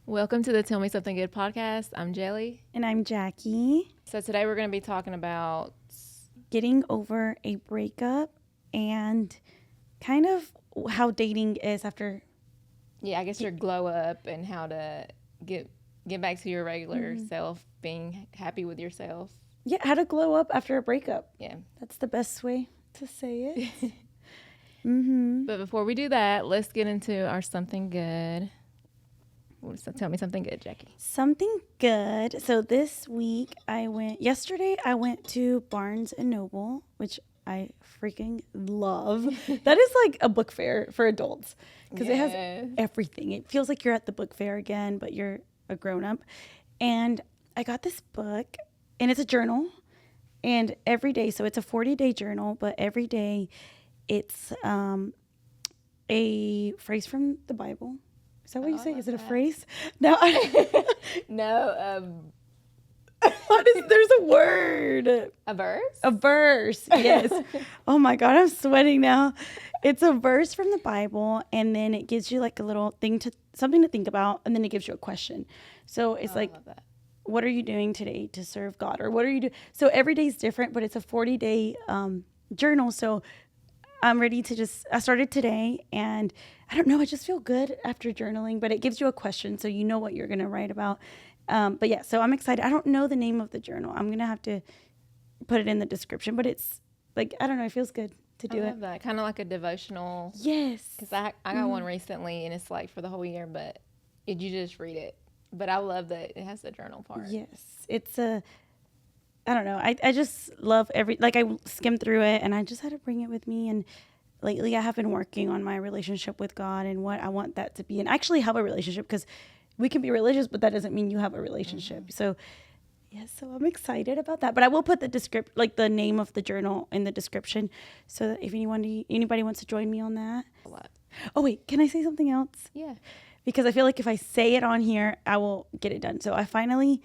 Welcome to the Tell Me Something Good podcast. I'm Jelly. And I'm Jackie. So today we're going to be talking about Getting over a breakup and kind of how dating is after. I guess your glow up and how to get back to your regular self, being happy with yourself. Yeah, how to glow up after a breakup. Yeah. That's the best way to say it. But before we do that, let's get into our something good. So tell me something good, Jackie. Something good. So yesterday I went to Barnes and Noble, which I freaking love. That is like a book fair for adults because it has everything. It feels like you're at the book fair again, but you're a grown up. And I got this book and it's a journal, and every day, so it's a 40-day journal, but every day it's a phrase from the Bible. Is that what you say? Is it a phrase? No. No. There's a word. A verse? A verse, yes. Oh my God, I'm sweating now. It's a verse from the Bible, and then it gives you like a little something to think about, and then it gives you a question. So it's like, what are you doing today to serve God? Or what are you doing? So every day is different, but it's a 40-day journal. So I'm ready to I started today, and I don't know, I just feel good after journaling, but it gives you a question so you know what you're going to write about. But yeah, so I'm excited. I don't know the name of the journal. I'm going to have to put it in the description, but it's like, I don't know, it feels good to do I love that. Kind of like a devotional. Yes. Because I got one recently, and it's like for the whole year, but you just read it. But I love that it has the journal part. Yes. It's I don't know. I just love I skimmed through it, and I just had to bring it with me. And lately I have been working on my relationship with God and what I want that to be. And I actually have a relationship, because we can be religious, but that doesn't mean you have a relationship. Mm-hmm. So so I'm excited about that. But I will put the name of the journal in the description, so that if anybody wants to join me on that. Oh wait, can I say something else? Yeah. Because I feel like if I say it on here, I will get it done. So I finally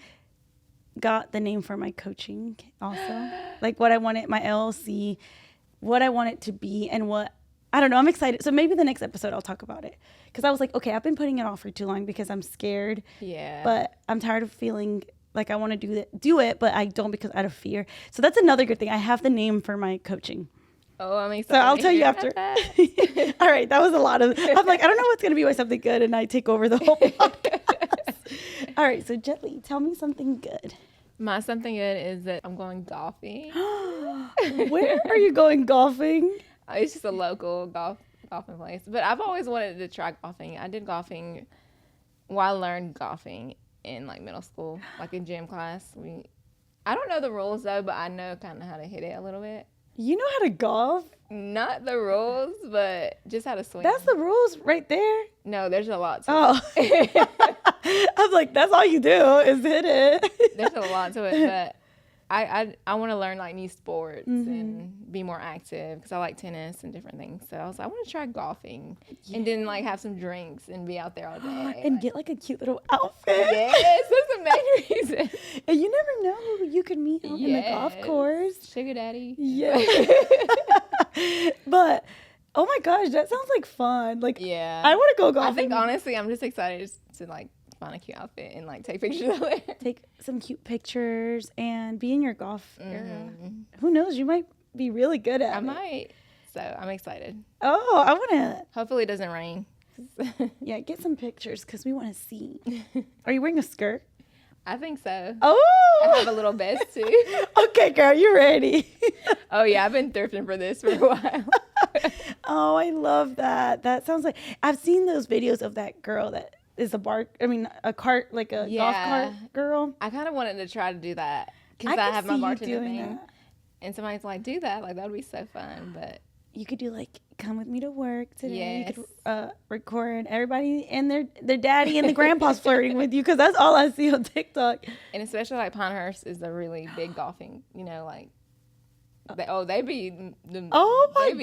got the name for my coaching also. Like what I wanted, my LLC, what I want it to be, and I don't know, I'm excited. So maybe the next episode I'll talk about it. Because I was like, okay, I've been putting it off for too long because I'm scared. Yeah. But I'm tired of feeling like I want to do it, but I don't, because out of fear. So that's another good thing. I have the name for my coaching. Oh, I'm excited. So I'll tell you after. All right, that was a lot of. I'm like, I don't know what's gonna be my something good, and I take over the whole podcast. All right, so Gently, tell me something good. My something good is that I'm going golfing. Where are you going golfing? It's just a local golfing place, but I've always wanted to try golfing. I did golfing. I learned golfing in like middle school, like in gym class. I don't know the rules though, but I know kind of how to hit it a little bit. You know how to golf? Not the rules, but just how to swing. That's the rules right there? No, there's a lot to it. I was like, that's all you do is hit it. There's a lot to it, but I want to learn like new sports and be more active, because I like tennis and different things. So I was like, I want to try golfing and then like have some drinks and be out there all day. And get like a cute little outfit. Yes, that's the main reason. And you never know who you could meet out in the golf course. Sugar daddy. Yeah. But oh my gosh, that sounds like fun. Like, yeah, I want to go golfing. I think honestly, I'm just excited to like find a cute outfit and like take pictures of it. Take some cute pictures and be in your golf era. Who knows? You might be really good at it. I might. So I'm excited. Oh, I want to. Hopefully it doesn't rain. Yeah, get some pictures because we want to see. Are you wearing a skirt? I think so. Oh! I have a little vest too. Okay, girl, you ready? Oh yeah, I've been thrifting for this for a while. Oh, I love that. That sounds like, I've seen those videos of that girl that is a cart, like a golf cart girl. I kind of wanted to try to do that because I have my bartender thing. And somebody's like, do that. Like, that would be so fun. But you could do like, come with me to work today. Yes. You could record everybody and their daddy and the grandpa's flirting with you, because that's all I see on TikTok. And especially like Pinehurst is a really big golfing, like. They be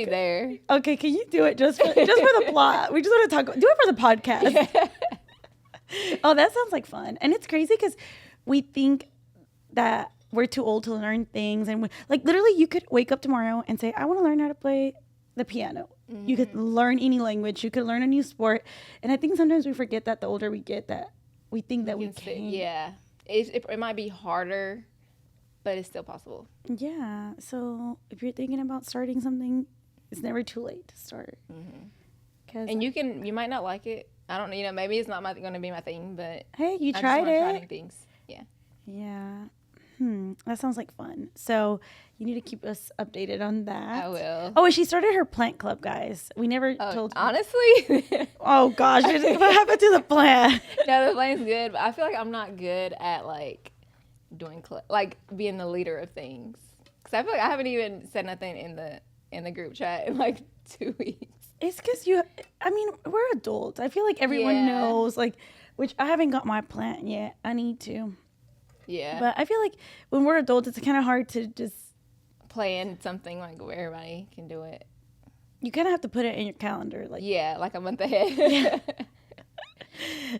there. Okay, can you do it just for the plot? We just want to do it for the podcast. Yeah. Oh, that sounds like fun. And it's crazy because we think that we're too old to learn things, and literally you could wake up tomorrow and say, I want to learn how to play the piano. Mm-hmm. You could learn any language. You could learn a new sport. And I think sometimes we forget that the older we get, that we think that we can can. Yeah. It might be harder, but it's still possible. Yeah. So if you're thinking about starting something, it's never too late to start. And you might not like it. I don't know. You know, maybe it's not going to be my thing, but hey, you I tried just it. try new things. Yeah. Yeah. That sounds like fun. So you need to keep us updated on that. I will. Oh, and she started her plant club, guys. We never told. Honestly. Oh gosh, what happened to the plant? No, the plan's good, but I feel like I'm not good at like doing like being the leader of things. Because I feel like I haven't even said nothing in the group chat in like 2 weeks. It's because we're adults. I feel like everyone knows, like, which I haven't got my plant yet. I need to. Yeah. But I feel like when we're adults, it's kind of hard to just plan something like where everybody can do it. You kind of have to put it in your calendar. Like a month ahead. Yeah.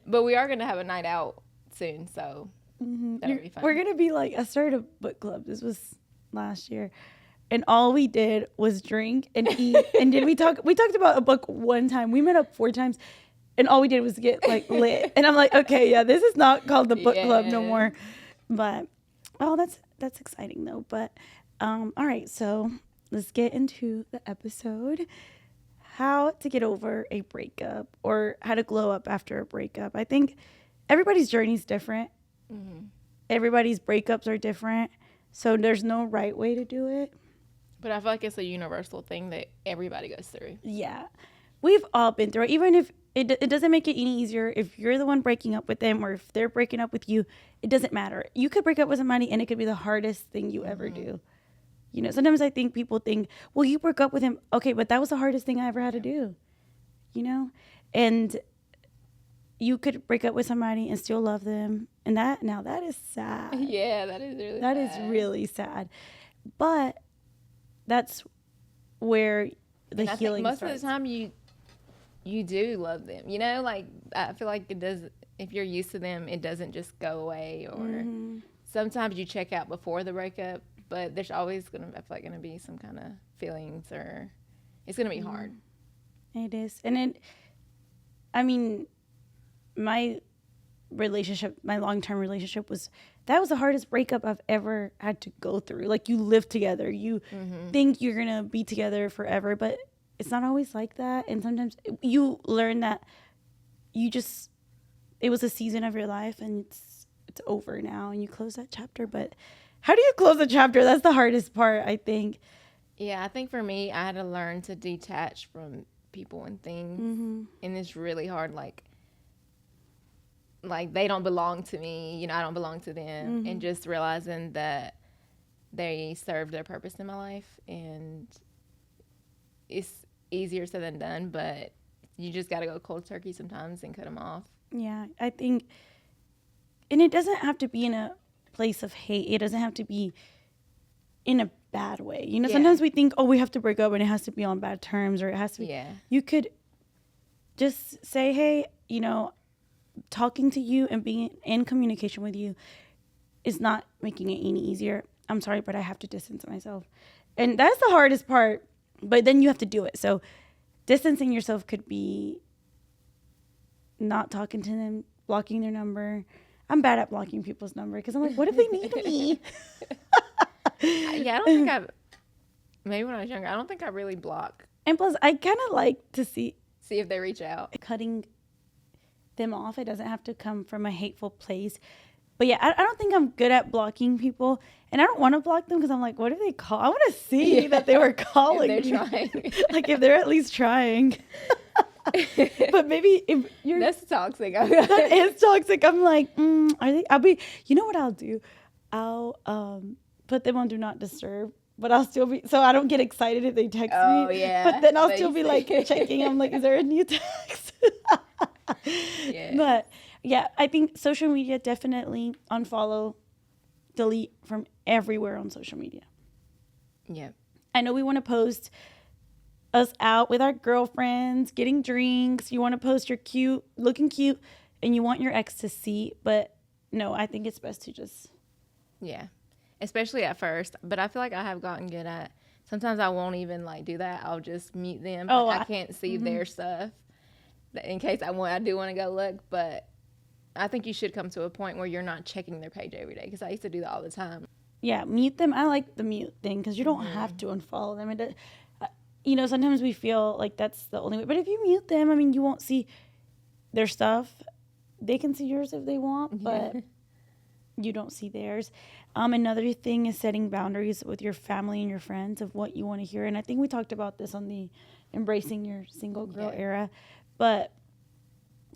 But we are going to have a night out soon, so that'll be fun. We're going to be like, I started a book club. This was last year. And all we did was drink and eat. And we talked about a book one time. We met up 4 times. And all we did was get like lit. And I'm like, okay, yeah, this is not called the book club no more. But, that's exciting though. But, all right, so let's get into the episode. How to get over a breakup or how to glow up after a breakup. I think everybody's journey is different. Mm-hmm. Everybody's breakups are different. So there's no right way to do it. But I feel like it's a universal thing that everybody goes through. Yeah. We've all been through it. Even if it doesn't make it any easier, if you're the one breaking up with them or if they're breaking up with you, it doesn't matter. You could break up with somebody and it could be the hardest thing you ever do. You know, sometimes I think people think, well, you broke up with him. Okay, but that was the hardest thing I ever had to do. You know? And you could break up with somebody and still love them. And that is sad. Yeah, that is really sad. That is really sad. But that's where the healing starts. Most of the time you do love them. You know, like I feel like it does, if you're used to them, it doesn't just go away. Or sometimes you check out before the breakup, but there's always I feel like going to be some kind of feelings, or it's going to be hard. It is. And my long-term relationship was the hardest breakup I've ever had to go through. Like, you live together, you think you're gonna be together forever, but it's not always like that. And sometimes you learn that it was a season of your life and it's over now and you close that chapter. But how do you close a chapter? That's the hardest part, I think. Yeah, I think for me, I had to learn to detach from people and things, and it's really hard. Like they don't belong to me, you know, I don't belong to them, and just realizing that they served their purpose in my life, and it's easier said than done, but you just got to go cold turkey sometimes and cut them off. Yeah, I think, and it doesn't have to be in a place of hate. It doesn't have to be in a bad way. You know, sometimes we think, oh, we have to break up and it has to be on bad terms, or it has to be. Yeah. You could just say, hey, you know, talking to you and being in communication with you is not making it any easier. I'm sorry, but I have to distance myself. And that's the hardest part, but then you have to do it. So distancing yourself could be not talking to them, blocking their number. I'm bad at blocking people's number because I'm like, what if they need me? Yeah, I don't think maybe when I was younger, I don't think I really block. And plus, I kind of like to see if they reach out. Cutting them off, it doesn't have to come from a hateful place. But yeah, I don't think I'm good at blocking people. And I don't want to block them because I'm like, what do they call? I want to see that they were calling if they're trying. Like, if they're at least trying. But maybe if you're... That's toxic. That is toxic. I'm like, you know what I'll do? I'll put them on Do Not Disturb. But I'll still be... So I don't get excited if they text me. Oh, yeah. But then I'll still be like checking. I'm like, is there a new text? Yeah. But yeah, I think social media, definitely unfollow, delete from everywhere on social media. Yeah. I know we want to post us out with our girlfriends, getting drinks. You want to post your looking cute, and you want your ex to see. But no, I think it's best to just... Yeah. Especially at first. But I feel like I have gotten good at... Sometimes I won't even do that. I'll just mute them. I can't see their stuff. In case I do want to go look, but I think you should come to a point where you're not checking their page every day, because I used to do that all the time. Yeah, mute them. I like the mute thing because you don't have to unfollow them. Sometimes we feel like that's the only way. But if you mute them, I mean, you won't see their stuff. They can see yours if they want, but you don't see theirs. Another thing is setting boundaries with your family and your friends of what you want to hear. And I think we talked about this on the Embracing Your Single Girl era. But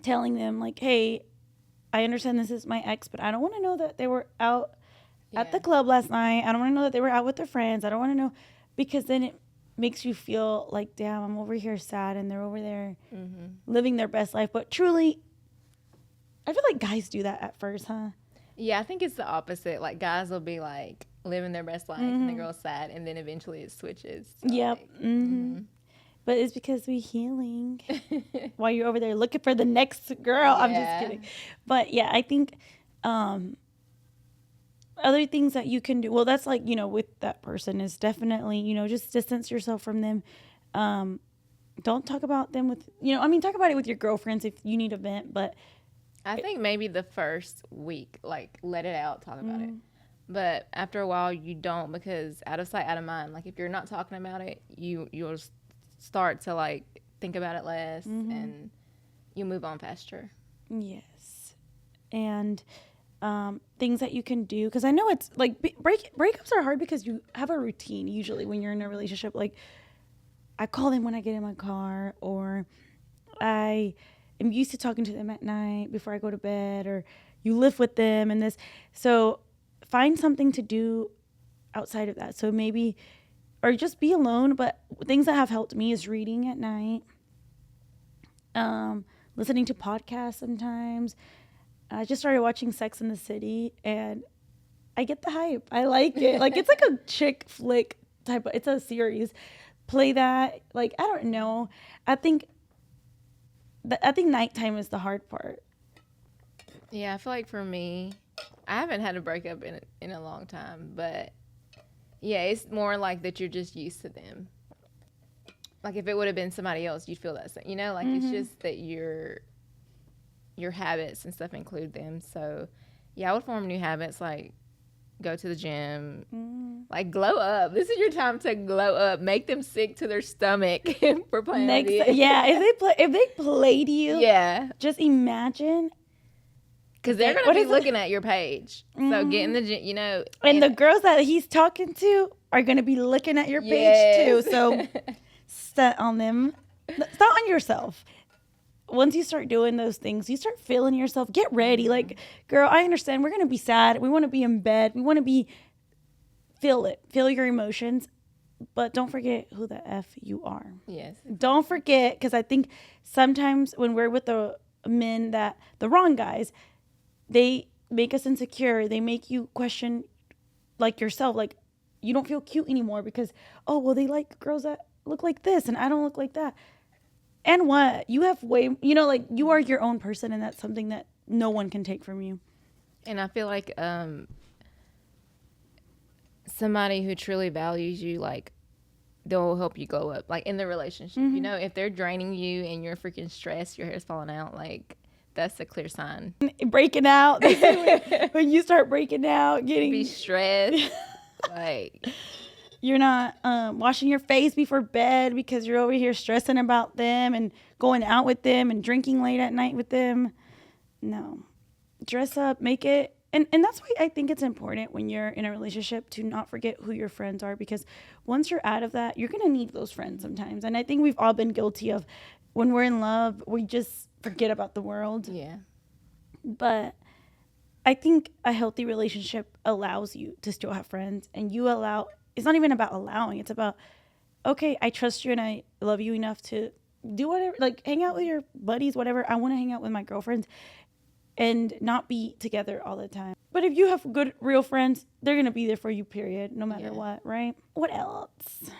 telling them, like, hey, I understand this is my ex, but I don't want to know that they were out at the club last night. I don't want to know that they were out with their friends. I don't want to know, because then it makes you feel like, damn, I'm over here sad and they're over there living their best life. But truly, I feel like guys do that at first, huh? Yeah, I think it's the opposite. Like, guys will be like living their best life and the girl's sad, and then eventually it switches. So Yep. Like, But it's because we healing while you're over there looking for the next girl. I'm just kidding. But yeah, I think other things that you can do, well, that's like, with that person is definitely, just distance yourself from them. Don't talk about them with, talk about it with your girlfriends if you need a vent, but I think maybe the first week, like, let it out, talk about it. But after a while, you don't, because out of sight, out of mind. Like, if you're not talking about it, you'll start to, like, think about it less, and you move on faster. Yes. And things that you can do, because I know it's like breakups are hard because you have a routine usually when you're in a relationship. Like, I call them when I get in my car, or I am used to talking to them at night before I go to bed, or you live with them and this. So find something to do outside of that. So maybe, or just be alone. But things that have helped me is reading at night, listening to podcasts sometimes. I just started watching Sex in the City, and I get the hype. I like it. Like, it's like a chick flick type of, it's a series. Play that. Like, I don't know. I think nighttime is the hard part. Yeah, I feel like for me, I haven't had a breakup in a long time, but yeah, it's more like that you're just used to them. Like, if it would have been somebody else, you'd feel that same, like it's just that your habits and stuff include them. So yeah, I would form new habits, like go to the gym, like glow up. This is your time to glow up. Make them sick to their stomach for playing with you. Yeah, if they played you, just imagine. Because they're going to be looking at your page. So get in the gym, And the girls that he's talking to are going to be looking at your page too. So stunt on them. Stunt on yourself. Once you start doing those things, you start feeling yourself. Get ready. Like, girl, I understand. We're going to be sad. We want to be in bed. We want to feel it. Feel your emotions. But don't forget who the F you are. Yes. Don't forget, because I think sometimes when we're with the men the wrong guys, they make us insecure. They make you question, like, yourself. Like, you don't feel cute anymore because, oh, well, they like girls that look like this and I don't look like that. And what? You have like, you are your own person, and that's something that no one can take from you. And I feel like somebody who truly values you, like, they'll help you glow up, like, in the relationship. If they're draining you and you're freaking stressed, your hair's falling out, like, that's a clear sign. Breaking out. They say when you start breaking out, be stressed, like, you're not washing your face before bed because you're over here stressing about them and going out with them and drinking late at night with them. No. Dress up, make it. And that's why I think it's important when you're in a relationship to not forget who your friends are, because once you're out of that, you're going to need those friends sometimes. And I think we've all been guilty of, when we're in love, we just forget about the world. Yeah. But I think a healthy relationship allows you to still have friends, and it's not even about allowing. It's about, okay, I trust you and I love you enough to do whatever, like hang out with your buddies, whatever. I want to hang out with my girlfriends and not be together all the time. But if you have good, real friends, they're going to be there for you, period, no matter what, right? What else?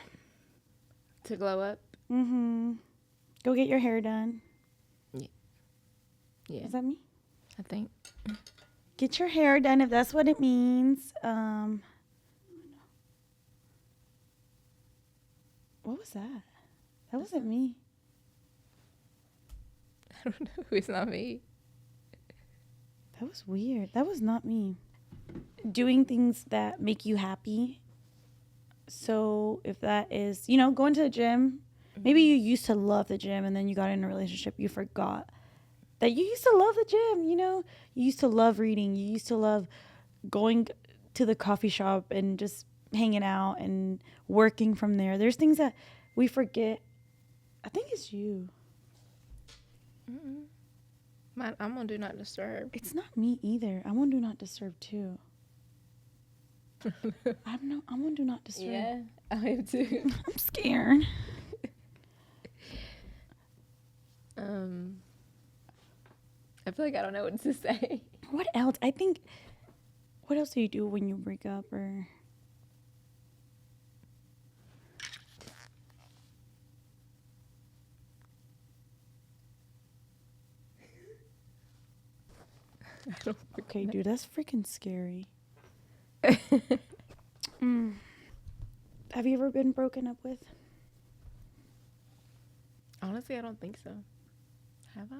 To glow up? Go get your hair done. Yeah. Is that me? I think. Get your hair done if that's what it means. What was that? That wasn't me. I don't know. It's not me. That was weird. That was not me. Doing things that make you happy. So if that is, going to the gym, maybe you used to love the gym and then you got in a relationship, you forgot that you used to love the gym, You used to love reading. You used to love going to the coffee shop and just hanging out and working from there. There's things that we forget. I think it's you. I'm on Do Not Disturb. It's not me either. I'm on Do Not Disturb too. I'm on Do Not Disturb. Yeah, I am too. I'm scared. I feel like I don't know what to say. What else? What else do you do when you break up or? Okay, dude, that's freaking scary. Have you ever been broken up with? Honestly, I don't think so. Have I?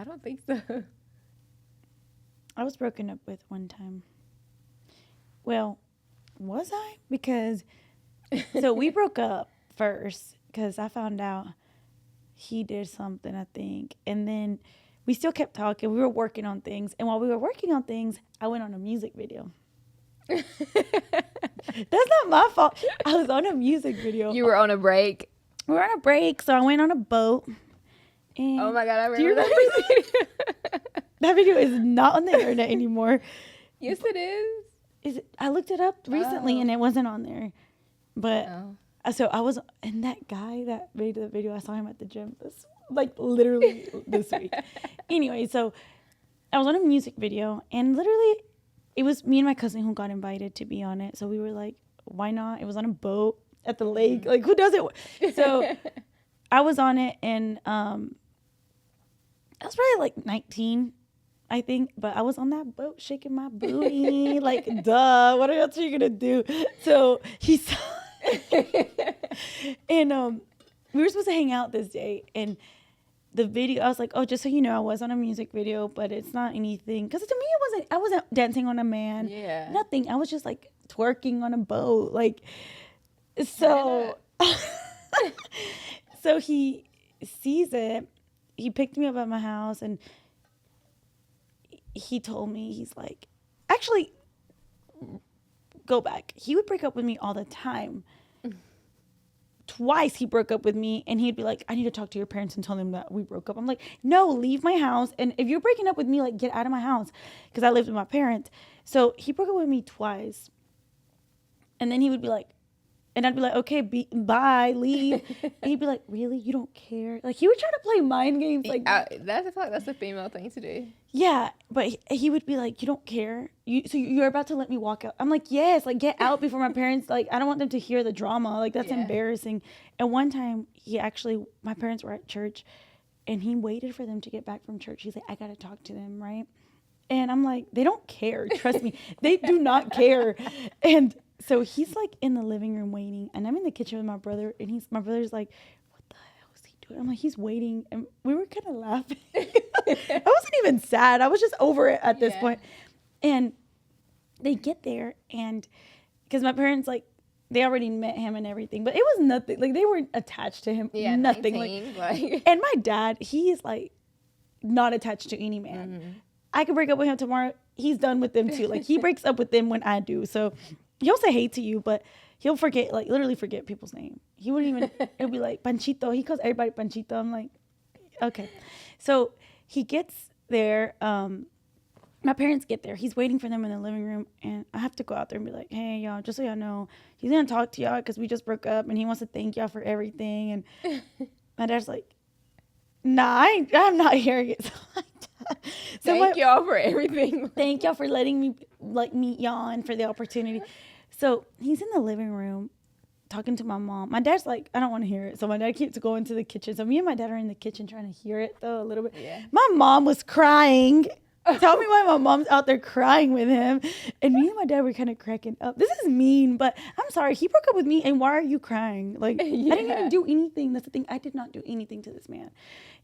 I don't think so. I was broken up with one time. Well, was I? Because, so we broke up first because I found out he did something, I think. And then we still kept talking. We were working on things. And while we were working on things, I went on a music video. That's not my fault. I was on a music video. You were on a break. We were on a break, so I went on a boat. And oh my God, I remember. Do you remember that? That video is not on the internet anymore. Yes, it is. I looked it up recently and it wasn't on there. But so I was, and that guy that made the video, I saw him at the gym literally this week. Anyway, so I was on a music video and literally it was me and my cousin who got invited to be on it. So we were like, why not? It was on a boat at the lake. Like, who does it? So I was on it and I was probably like 19, I think. But I was on that boat shaking my booty. Like, duh, what else are you going to do? So he saw and we were supposed to hang out this day. And the video, I was like, oh, just so you know, I was on a music video, but it's not anything. Because to me, I wasn't dancing on a man. Yeah. Nothing. I was just like twerking on a boat. Like, so, so he sees it. He picked me up at my house and he told me, he's like, actually, go back. He would break up with me all the time. Twice he broke up with me and he'd be like, I need to talk to your parents and tell them that we broke up. I'm like, no, leave my house. And if you're breaking up with me, like, get out of my house. Because I lived with my parents. So he broke up with me twice. And then he would be like, and I'd be like, okay, bye, leave. And he'd be like, really? You don't care? Like, he would try to play mind games. Like, I feel like that's a female thing to do. Yeah, but he would be like, you don't care? So you're about to let me walk out? I'm like, yes, like, get out before my parents, like, I don't want them to hear the drama. Like, that's embarrassing. And one time, my parents were at church, and he waited for them to get back from church. He's like, I got to talk to them, right? And I'm like, they don't care. Trust me. They do not care. And so he's, like, in the living room waiting, and I'm in the kitchen with my brother, and my brother's like, what the hell is he doing? I'm like, he's waiting, and we were kind of laughing. I wasn't even sad. I was just over it at this point. And they get there, and because my parents, like, they already met him and everything, but it was nothing. Like, they weren't attached to him. Yeah, nothing. 19, and my dad, he's, like, not attached to any man. Mm-hmm. I could break up with him tomorrow. He's done with them, too. Like, he breaks up with them when I do. So he'll say hey to you, but he'll forget, like, literally forget people's name. He wouldn't even, it'll be like, Panchito. He calls everybody Panchito. I'm like, okay. So he gets there. My parents get there. He's waiting for them in the living room, and I have to go out there and be like, hey, y'all, just so y'all know, he's going to talk to y'all because we just broke up, and he wants to thank y'all for everything. And my dad's like, nah, I'm not hearing it. So thank y'all for everything. Thank y'all for letting me, like, meet y'all and for the opportunity. So he's in the living room talking to my mom. My dad's like, I don't want to hear it. So my dad keeps going to the kitchen. So me and my dad are in the kitchen trying to hear it, though, a little bit. Yeah. My mom was crying. Tell me why my mom's out there crying with him. And me and my dad were kind of cracking up. This is mean, but I'm sorry. He broke up with me, and why are you crying? Like, Yeah. I didn't even do anything. That's the thing. I did not do anything to this man.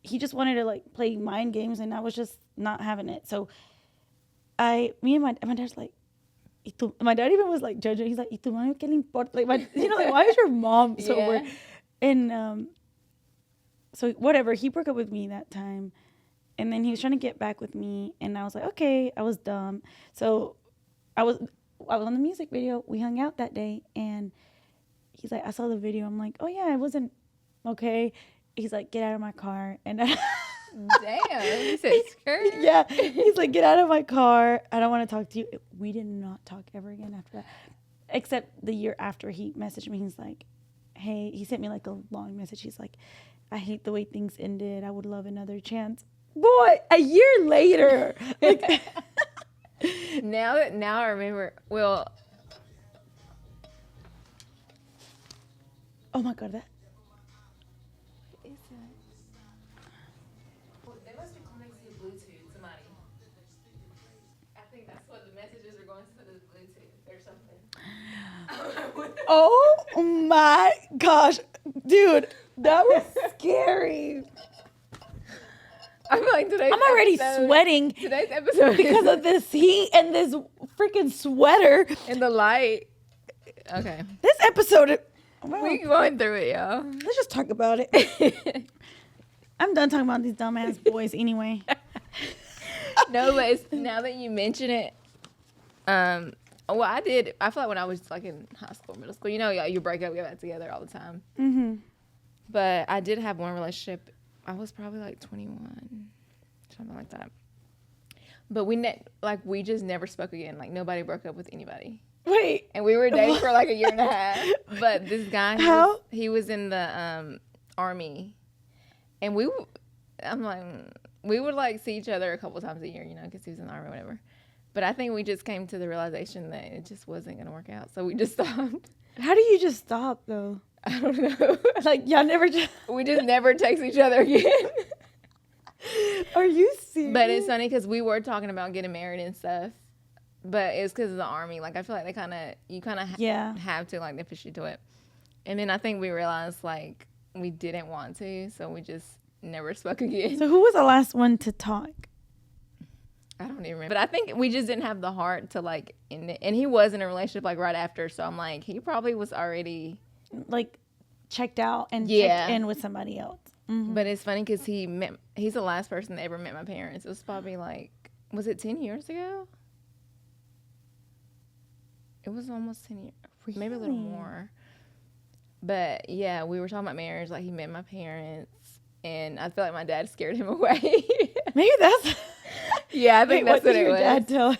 He just wanted to, like, play mind games, and I was just not having it. So, me and my dad's like, my dad even was, like, judging. He's like, ¿Y tu mami qué le importa? Like, like, why is your mom so Yeah. weird? And, so whatever. He broke up with me that time. And then he was trying to get back with me, and I was like, okay, I was dumb. So I was on the music video. We hung out that day, and he's like, I saw the video. I'm like, oh yeah, it wasn't okay. He's like, get out of my car. And Damn, he said skirt. yeah, he's like, get out of my car. I don't want to talk to you. We did not talk ever again after that, except the year after he messaged me. He's like, hey, he sent me like a long message. He's like, I hate the way things ended. I would love another chance. Boy, a year later. Like, now I remember. Well, oh my God, that. what is that? Well, they must be connected to Bluetooth. Somebody. I think that's what the messages are going to the Bluetooth or something. Oh my gosh, dude, that was scary. I feel like I'm already sweating Today's episode because of this heat and this freaking sweater. and the light. Okay, This episode, we going through it, y'all. let's just talk about it. I'm done talking about these dumbass boys anyway. No, but it's, now that you mention it, well, I feel like when I was like in high school, middle school, you break up, get back together all the time. Mm-hmm. But I did have one relationship. I was probably like 21, something like that. But we just never spoke again. Like nobody broke up with anybody. Wait, And we were dating for like a year and a half. But this guy, he was in the army, and we would like see each other a couple times a year, because he was in the army or whatever. But I think we just came to the realization that it just wasn't gonna work out, so we just stopped. how do you just stop though? I don't know. Like y'all never just. We just never text each other again. Are you serious? But it's funny because we were talking about getting married and stuff, but it's because of the army. Like I feel like you kind of have to like push you to it. And then I think we realized like we didn't want to, so we just never spoke again. So who was the last one to talk? I don't even remember. But I think we just didn't have the heart to like end it. And he was in a relationship like right after, so I'm like he probably was already Like checked out and checked in with somebody else. Mm-hmm. But it's funny because he's the last person that ever met my parents. It was probably like, was it 10 years ago? It was almost 10 years, maybe a little more. But yeah, we were talking about marriage. Like he met my parents, and I feel like my dad scared him away. Maybe that's. Yeah, I think that's what it was. Dad tell?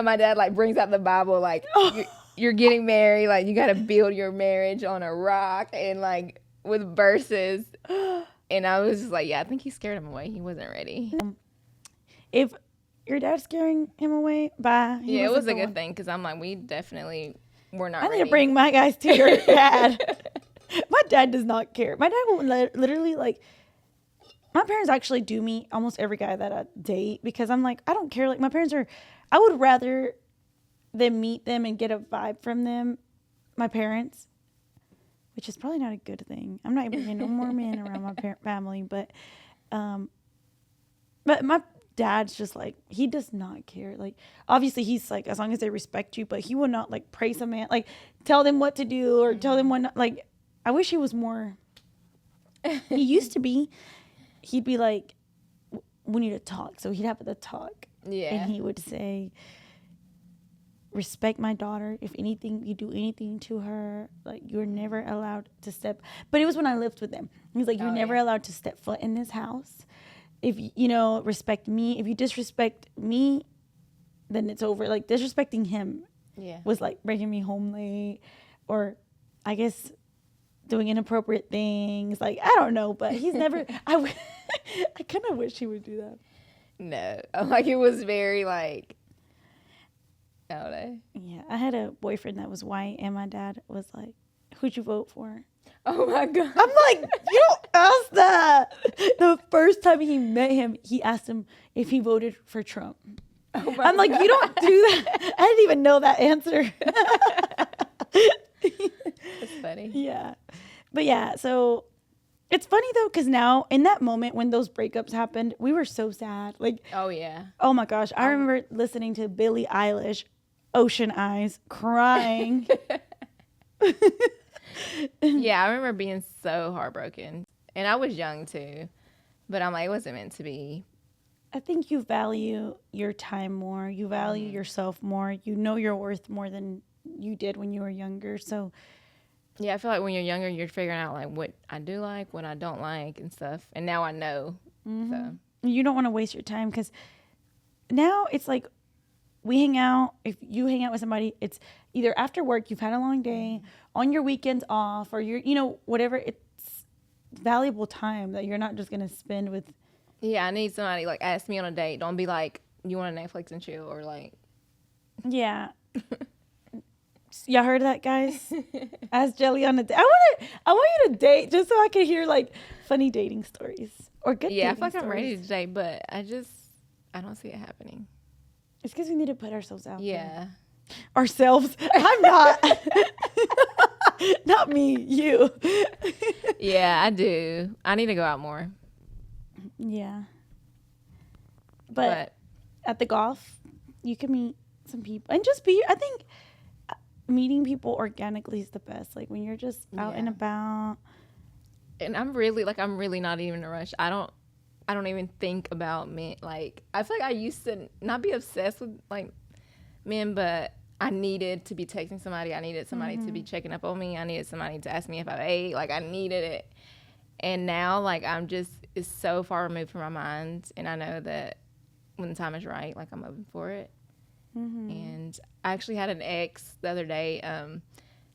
My dad like brings out the Bible, like you're getting married, like you got to build your marriage on a rock and like with verses. And I was just like, yeah, I think he scared him away. He wasn't ready. If your dad's scaring him away, bye. Yeah, it was a good thing because I'm like, we definitely were not ready. I need to bring my guys to your dad. My dad does not care. My dad will literally like. My parents actually do meet almost every guy that I date because I'm like, I don't care. Like my parents are, I would rather them meet them and get a vibe from them. My parents, which is probably not a good thing. I'm not bringing no more men around my family, but my dad's just like, he does not care. Like obviously he's like, as long as they respect you, but he will not like praise a man, like tell them what to do or tell them what not, like I wish he was more. He used to be. He'd be like, we need to talk. So he'd have the talk. Yeah. And he would say, respect my daughter. If anything, you do anything to her, like you're never allowed to step. But it was when I lived with them. He's like, you're never allowed to step foot in this house. If, respect me. If you disrespect me, then it's over. Like disrespecting him was like bringing me home late or I guess doing inappropriate things. Like, I don't know, but he's never, I kind of wish he would do that. No. Like, it was very, like, I don't know. Yeah, I had a boyfriend that was white, and my dad was like, who'd you vote for? Oh my God. I'm like, you don't ask that. The first time he met him, he asked him if he voted for Trump. Oh my I'm like, God. you don't do that. I didn't even know that answer. That's funny. Yeah. But yeah, so it's funny though, because now in that moment when those breakups happened, we were so sad. Like, Oh yeah. oh my gosh. I remember listening to Billie Eilish, Ocean Eyes, crying. Yeah, I remember being so heartbroken. And I was young too. But I'm like, it wasn't meant to be. I think you value your time more. You value yourself more. You know your worth more than you did when you were younger. So Yeah, I feel like when you're younger, you're figuring out like what I do like, what I don't like, and stuff. And now I know. So you don't want to waste your time, because now it's like we hang out. If you hang out with somebody, it's either after work, you've had a long day, on your weekends off, or you're, whatever. It's valuable time that you're not just going to spend with. yeah, I need somebody like ask me on a date. Don't be like, you want to Netflix and chill, or like. Yeah. Y'all heard that, guys? Ask Jelly on a date. I want you to date just so I can hear like funny dating stories or good. Yeah, I dating feel like I'm stories. ready to date, but I don't see it happening. It's because we need to put ourselves out there. Yeah. Ourselves. I'm not. Not me. You. Yeah, I do. I need to go out more. Yeah. But at the golf, you can meet some people and just be. I think meeting people organically is the best. Like when you're just out and about. And I'm really not even in a rush. I don't even think about men. Like, I feel like I used to not be obsessed with like men, but I needed to be texting somebody. I needed somebody to be checking up on me. I needed somebody to ask me if I ate. Like, I needed it. And now, like, it's so far removed from my mind. And I know that when the time is right, like, I'm open for it. And I actually had an ex the other day.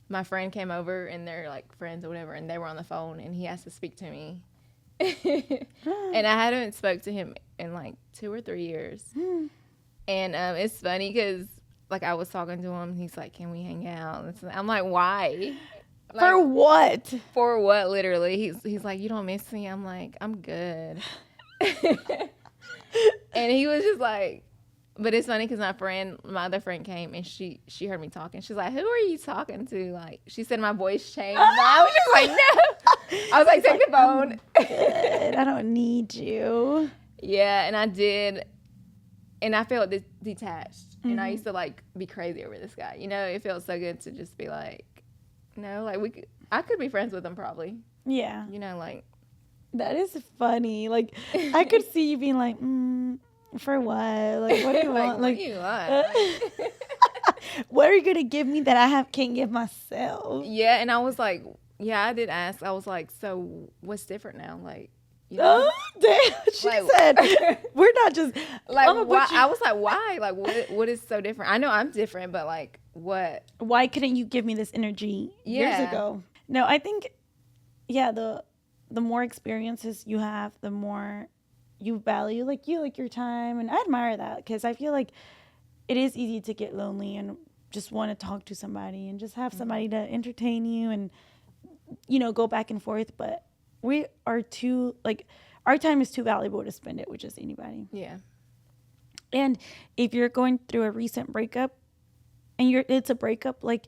My friend came over and they're like friends or whatever, and they were on the phone, and he asked to speak to me. And I hadn't spoke to him in like 2 or 3 years. And it's funny because like I was talking to him, he's like, "Can we hang out?" I'm like, "Why?" Like, for what? For what? Literally, he's like, "You don't miss me?" I'm like, "I'm good." And he was just like, but it's funny because my other friend came and she heard me talking. She's like, "Who are you talking to?" Like, she said my voice changed. I was just like, "No." I was like, "Take the phone." Good. I don't need you. Yeah, and I did. And I felt detached. And I used to like be crazy over this guy. It felt so good to just be like, like I could be friends with him probably. Yeah. Like. That is funny. Like, I could see you being like, for what? Like, what do you want? What do you want? What are you going to give me that I can't give myself? Yeah, and I was like, yeah, I did ask. I was like, so what's different now? Like, Oh, damn. She said, we're not just. Like, why? I was like, why? Like, what is so different? I know I'm different, but like, what? Why couldn't you give me this energy years ago? No, I think, the more experiences you have, the more you value like your time. And I admire that, because I feel like it is easy to get lonely and just want to talk to somebody and just have somebody to entertain you and go back and forth. But we are too, like, our time is too valuable to spend it with just anybody. Yeah. And if you're going through a recent breakup and it's a breakup, like,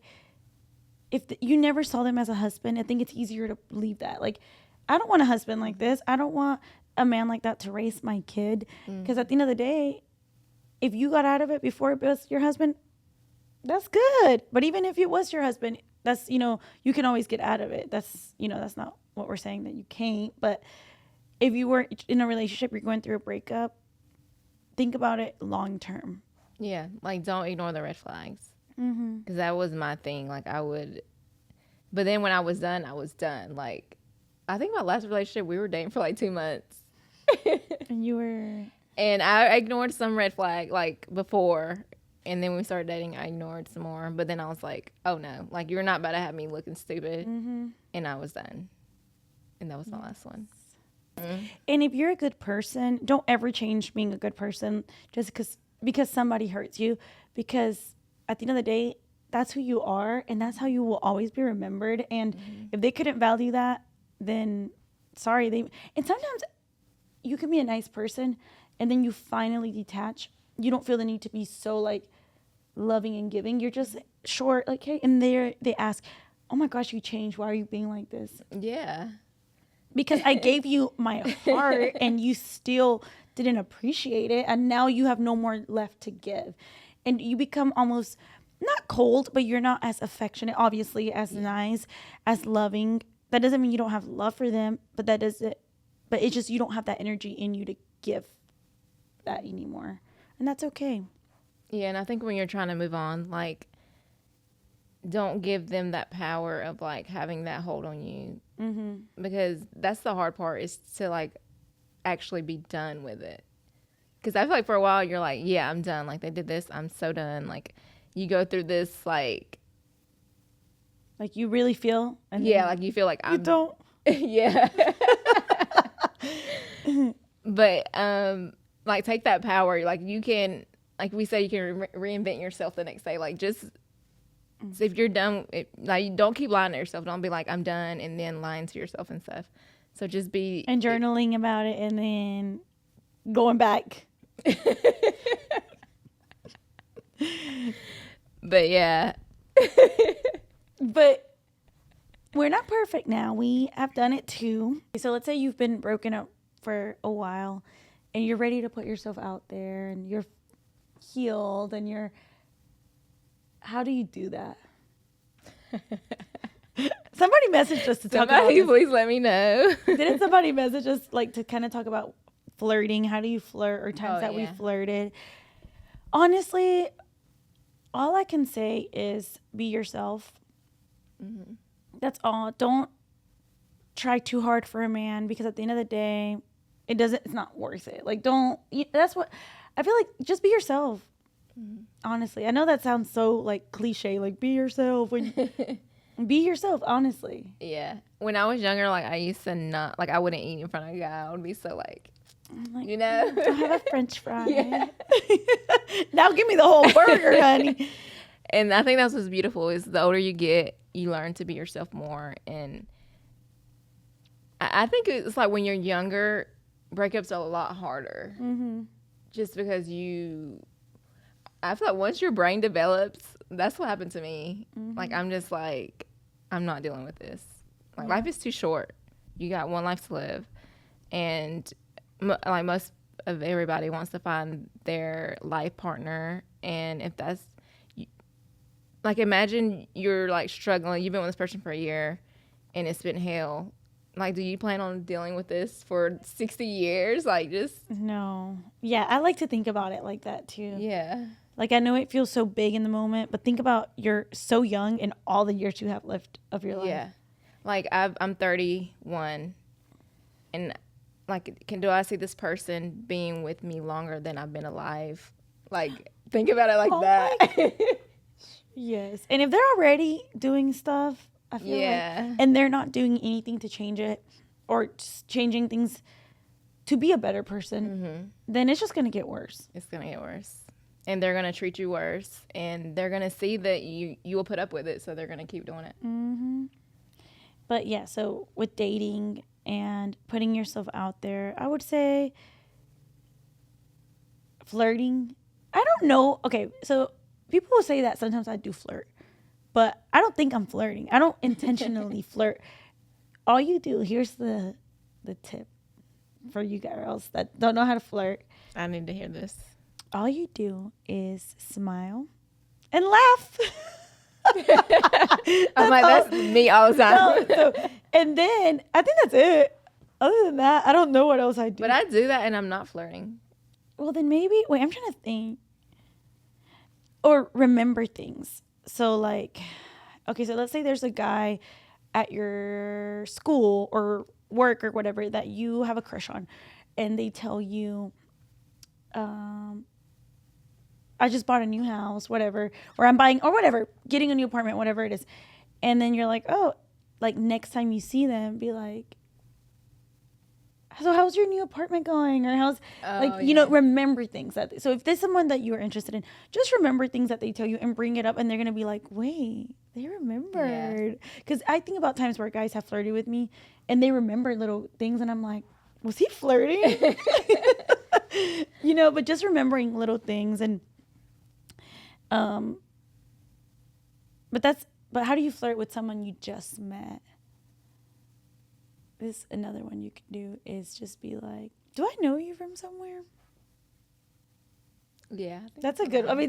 if you never saw them as a husband, I think it's easier to leave that. Like, I don't want a husband like this. I don't want a man like that to raise my kid. Because at the end of the day, if you got out of it before it was your husband, that's good. But even if it was your husband, that's, you can always get out of it. That's, that's not what we're saying that you can't. But if you were in a relationship, you're going through a breakup, think about it long term. Yeah. Like, don't ignore the red flags. Because that was my thing. Like, I would. But then when I was done, I was done. Like, I think my last relationship, we were dating for like 2 months. And you were. And I ignored some red flag like before. And then when we started dating, I ignored some more. But then I was like, oh no, like, you're not about to have me looking stupid. And I was done. And that was my last one. And if you're a good person, don't ever change being a good person just because somebody hurts you. Because at the end of the day, that's who you are, and that's how you will always be remembered. And if they couldn't value that, then sorry. And sometimes you can be a nice person, and then you finally detach. You don't feel the need to be so like loving and giving. You're just short, like, hey, and they ask, oh my gosh, you changed. Why are you being like this? Yeah. Because I gave you my heart and you still didn't appreciate it. And now you have no more left to give. And you become almost not cold, but you're not as affectionate, obviously, as nice, as loving. That doesn't mean you don't have love for them, but it's just you don't have that energy in you to give that anymore. And that's okay. Yeah, and I think when you're trying to move on, like, don't give them that power of like having that hold on you, because that's the hard part, is to like actually be done with it. Because I feel like for a while you're like, yeah, I'm done. Like, they did this, I'm so done. Like, you go through this like you really feel, and yeah, like you feel like you don't. Yeah. But like, take that power. Like, you can, like we said, you can reinvent yourself the next day. Like, just so if you're done, like, don't keep lying to yourself. Don't be like, I'm done, and then lying to yourself and stuff. So just be and journaling about it, and then going back. But yeah. But we're not perfect now. We have done it too. So let's say you've been broken up for a while, and you're ready to put yourself out there, and you're healed, and how do you do that? Somebody messaged us to talk about this. Please let me know. Didn't somebody message us like to kind of talk about flirting? How do you flirt, or times that we flirted? Honestly, all I can say is be yourself. That's all. Don't try too hard for a man, because at the end of the day, it's not worth it. Like, that's what I feel like. Just be yourself. Honestly, I know that sounds so like cliche, like be yourself. Be yourself, honestly. Yeah. When I was younger, like, I used to not, like, I wouldn't eat in front of a guy. I would be so like, you know, don't have a French fry. Yeah. Now give me the whole burger, honey. And I think that's what's beautiful, is the older you get, you learn to be yourself more. And I think it's like when you're younger, breakups are a lot harder. Just because I feel like once your brain develops, that's what happened to me. Like, I'm just like, I'm not dealing with this. Like, life is too short. You got one life to live. And like, most of everybody wants to find their life partner. And if that's, like, imagine you're like struggling. You've been with this person for a year and it's been hell. Like, do you plan on dealing with this for 60 years? Like, just. No. Yeah, I like to think about it like that too. Yeah. Like, I know it feels so big in the moment, but think about you're so young and all the years you have left of your life. Yeah. Like, I'm 31, and like, do I see this person being with me longer than I've been alive? Like, think about it like that. Yes. And if they're already doing stuff, I feel like, and they're not doing anything to change it, or just changing things to be a better person, then it's just going to get worse. It's going to get worse. And they're going to treat you worse, and they're going to see that you will put up with it, so they're going to keep doing it. But yeah, so with dating and putting yourself out there, I would say flirting. I don't know. Okay, so people will say that sometimes I do flirt, but I don't think I'm flirting. I don't intentionally flirt. All you do, here's the tip for you girls that don't know how to flirt. I need to hear this. All you do is smile and laugh. I'm like, that's me all the time. And then I think that's it. Other than that, I don't know what else I do. But I do that, and I'm not flirting. Well, then maybe, wait, I'm trying to think. Or remember things. So, like, okay, so let's say there's a guy at your school or work or whatever that you have a crush on, and they tell you, I just bought a new house, whatever, or I'm buying, or whatever, getting a new apartment, whatever it is. And then you're like, oh, like, next time you see them, be like, so how's your new apartment going? Or how's, remember things so if there's someone that you're interested in, just remember things that they tell you and bring it up, and they're going to be like, wait, they remembered. Because I think about times where guys have flirted with me and they remember little things, and I'm like, was he flirting? But just remembering little things. And but how do you flirt with someone you just met? This another one you can do is just be like, do I know you from somewhere? Yeah. That's a good, and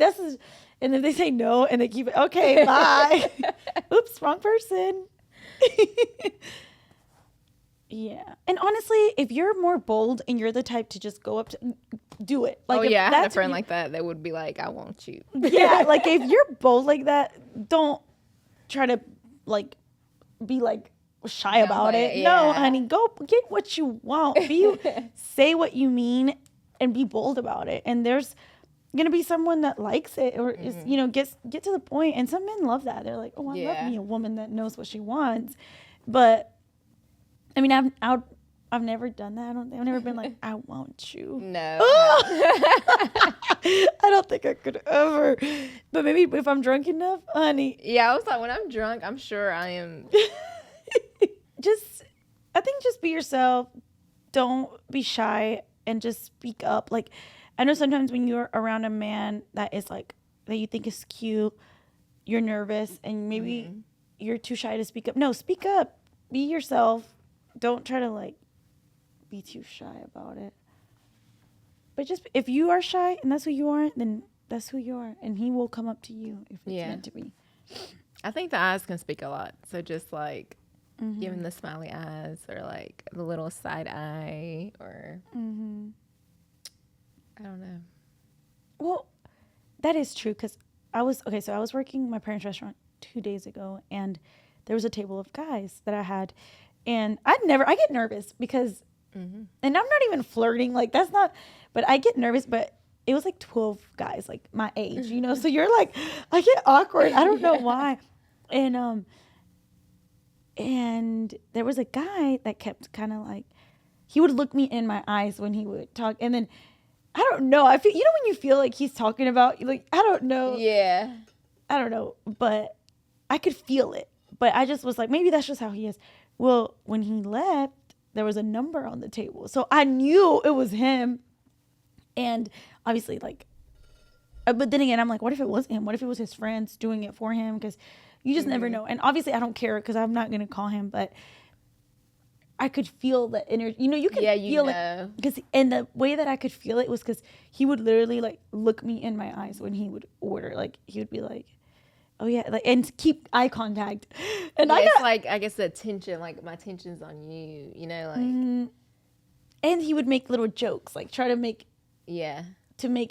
if they say no and they keep it, okay, bye. Oops, wrong person. Yeah. And honestly, if you're more bold and you're the type to just go up to, do it. Like, I had a friend like that would be like, I want you. Yeah, like if you're bold like that, don't try to like be like shy about it. Yeah. No, honey, go get what you want. Say what you mean and be bold about it. And there's gonna be someone that likes it or is, get to the point. And some men love that. They're like, oh, I love me a woman that knows what she wants. But I mean, I've never done that. I've never been like, I want you. No. I don't think I could ever. But maybe if I'm drunk enough, honey. Yeah, I was like, when I'm drunk, I'm sure I am. I think just be yourself. Don't be shy and just speak up. Like, I know sometimes when you're around a man that is like, that you think is cute, you're nervous and maybe you're too shy to speak up. No, speak up. Be yourself. Don't try to like be too shy about it. But just if you are shy and that's who you are, then that's who you are, and he will come up to you if it's meant to be. I think the eyes can speak a lot. So just like giving the smiley eyes or like the little side eye or I don't know. Well, that is true because I was working my parents' restaurant 2 days ago, and there was a table of guys that I had. And I get nervous because, and I'm not even flirting, like that's not, but I get nervous, but it was like 12 guys, like my age, so you're like, I get awkward. I don't know why. And there was a guy that kept kind of like, he would look me in my eyes when he would talk. And then, I don't know, I feel, when you feel like he's talking about, like, I don't know. Yeah. I don't know, but I could feel it. But I just was like, maybe that's just how he is. Well, when he left, there was a number on the table. So I knew it was him. And obviously, like, but then again, I'm like, what if it wasn't him? What if it was his friends doing it for him? Because you just never know. And obviously, I don't care because I'm not going to call him. But I could feel the energy. You can feel it. And the way that I could feel it was because he would literally, like, look me in my eyes when he would order. Like, he would be like, oh yeah, like, and keep eye contact. And it's like, I guess the tension, like my tension's on you, like. And he would make little jokes, like try to make, I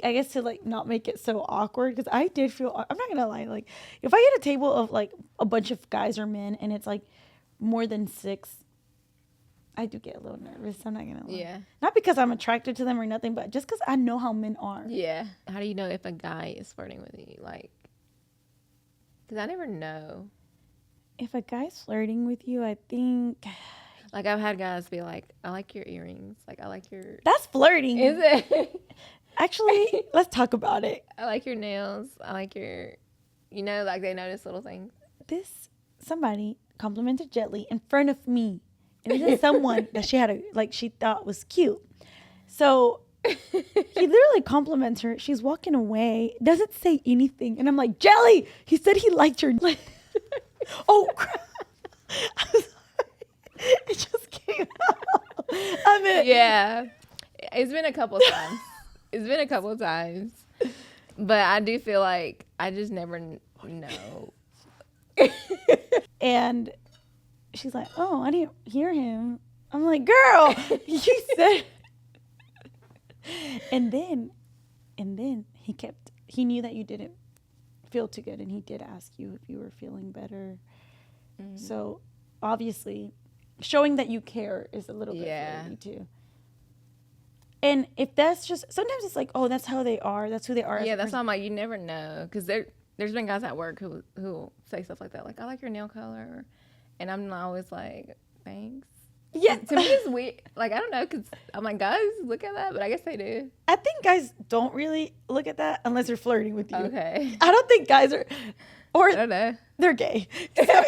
guess to like not make it so awkward. Because I did feel, I'm not gonna lie, like if I get a table of like a bunch of guys or men and it's like more than 6, I do get a little nervous. I'm not gonna lie. Yeah. Not because I'm attracted to them or nothing, but just because I know how men are. Yeah. How do you know if a guy is flirting with you? Like. Because I never know. If a guy's flirting with you, I think... Like, I've had guys be like, I like your earrings. Like, I like your... That's flirting. Is it? Actually, let's talk about it. I like your nails. I like your... like they notice little things. Somebody complimented Jetly in front of me. And it is someone that she thought was cute. So... he literally compliments her. She's walking away, doesn't say anything, and I'm like, Jelly, he said he liked your. Oh, crap. I'm sorry. It just came out. Yeah, it's been a couple times. But I do feel like I just never know. And she's like, oh, I didn't hear him. I'm like, girl, you said. And then he knew that you didn't feel too good, and he did ask you if you were feeling better. So obviously showing that you care is a little bit flirty too. And if that's just, sometimes it's like, oh, that's how they are, that's who they are. Yeah, that's why I'm like, you never know, because there's been guys at work who say stuff like that, like, I like your nail color, and I'm always like, thanks. Yeah. To me, it's weird. Like, I don't know, because I'm like, guys look at that, but I guess they do. I think guys don't really look at that unless they're flirting with you. Okay. I don't think guys are, or I don't know. they're gay. So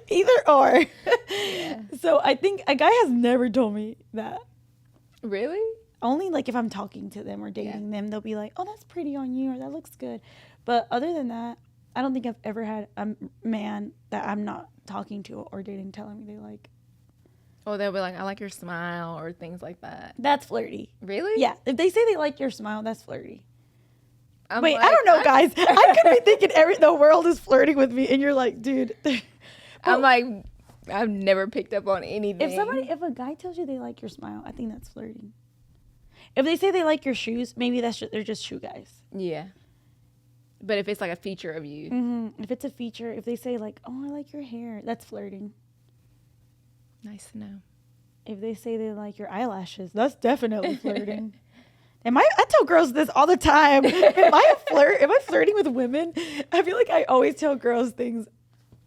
either or. Yeah. So I think a guy has never told me that. Really? Only like if I'm talking to them or dating them, they'll be like, oh, that's pretty on you, or that looks good. But other than that, I don't think I've ever had a man that I'm not talking to or dating telling me they like. Oh, they'll be like, I like your smile or things like that. That's flirty. Really? Yeah. If they say they like your smile, that's flirty. I'm Wait, like, I don't know, guys. I could be thinking the world is flirting with me, and you're like, dude. I'm like, I've never picked up on anything. If a guy tells you they like your smile, I think that's flirting. If they say they like your shoes, maybe they're just shoe guys. Yeah. But if it's like a feature of you. Mm-hmm. If it's a feature, if they say like, oh, I like your hair, that's flirting. Nice to know. If they say they like your eyelashes, that's definitely flirting. I tell girls this all the time. Am I flirting with women? I feel like I always tell girls things,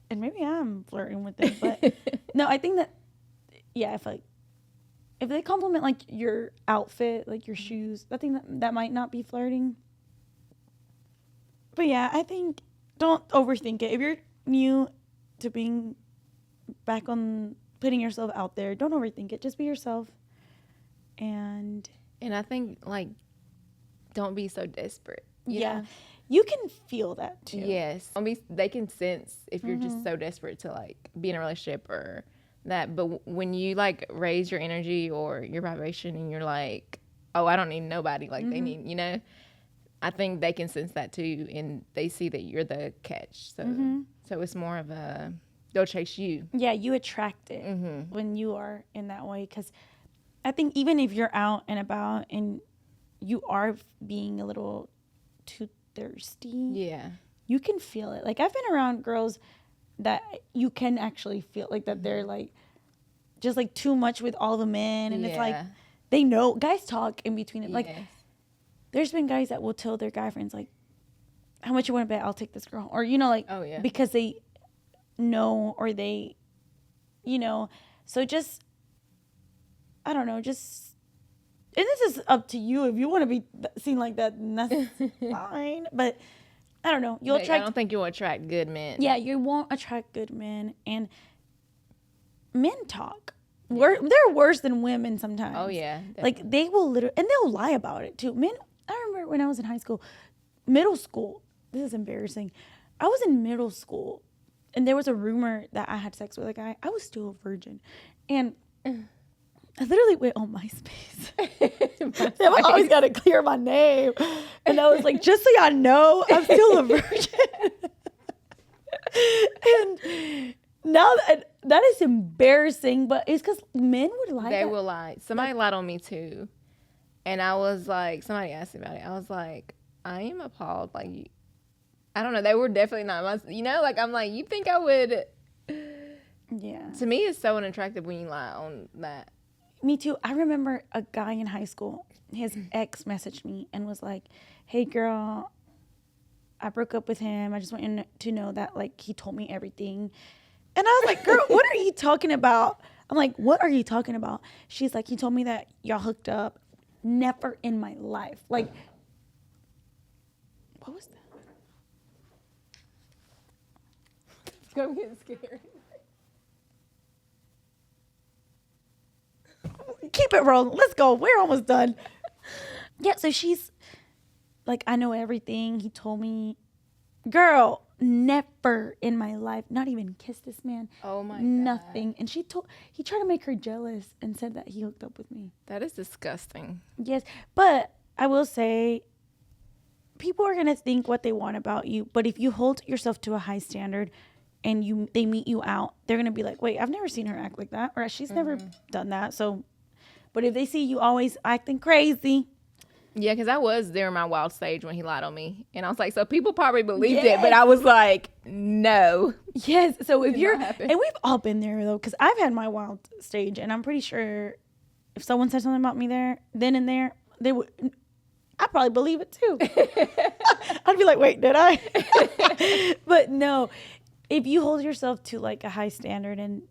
and maybe I'm flirting with them. But no, I think that, yeah, if they compliment like your outfit, like your shoes, I think that might not be flirting. But yeah, I think don't overthink it. If you're new to being back on putting yourself out there, don't overthink it. Just be yourself. And I think, like, don't be so desperate. You know? You can feel that too. Yes. They can sense if you're just so desperate to, like, be in a relationship or that. But when you, like, raise your energy or your vibration and you're like, oh, I don't need nobody. Like, they need, you know, I think they can sense that too. And they see that you're the catch. So it's more of a, they'll chase you. Yeah, you attract it when you are in that way. Because I think even if you're out and about and you are being a little too thirsty, you can feel it. Like, I've been around girls that you can actually feel like that they're like just like too much with all the men, and it's like they know. Guys talk in between it. Like, there's been guys that will tell their guy friends like, how much you want to bet I'll take this girl, or, you know, like, because they know, or they, you know. So just, I don't know, and this is up to you. If you want to be seen like that, that's fine. But I don't know. I don't think you'll attract good men. Yeah, you won't attract good men. And men talk. They're worse than women sometimes. Oh, yeah. Definitely. Like, they will literally, and they'll lie about it too. Men, I remember when I was in middle school. This is embarrassing. I was in middle school, and there was a rumor that I had sex with a guy. I was still a virgin. And I literally went on MySpace. I always got to clear my name. And I was like, just so y'all know, I'm still a virgin. And now that is embarrassing, but it's because men would lie. They will lie. Somebody lied on me too. And I was like, somebody asked me about it. I was like, I am appalled. Like, I don't know. They were definitely not my, you know, like, I'm like, you think I would. Yeah. To me, it's so unattractive when you lie on that. Me too. I remember a guy in high school, his ex messaged me and was like, hey, girl, I broke up with him. I just want you to know that, like, he told me everything. And I was like, girl, what are you talking about? I'm like, what are you talking about? She's like, he told me that y'all hooked up. Never in my life. Like, what was that? I'm getting scared. Keep it rolling. Let's go. We're almost done. Yeah, so she's like, I know everything. He told me. Girl, never in my life, not even kissed this man. Oh my God. Nothing. And he tried to make her jealous and said that he hooked up with me. That is disgusting. Yes, but I will say, people are going to think what they want about you. But if you hold yourself to a high standard and they meet you out, they're going to be like, wait, I've never seen her act like that. Or she's never done that. So, but if they see you always acting crazy. Yeah, because I was during my wild stage when he lied on me. And I was like, so people probably believed it. But I was like, no. Yes. So if you're, and we've all been there though, because I've had my wild stage. And I'm pretty sure if someone said something about me then and there, they would. I probably believe it too. I'd be like, wait, did I? But no, if you hold yourself to like a high standard and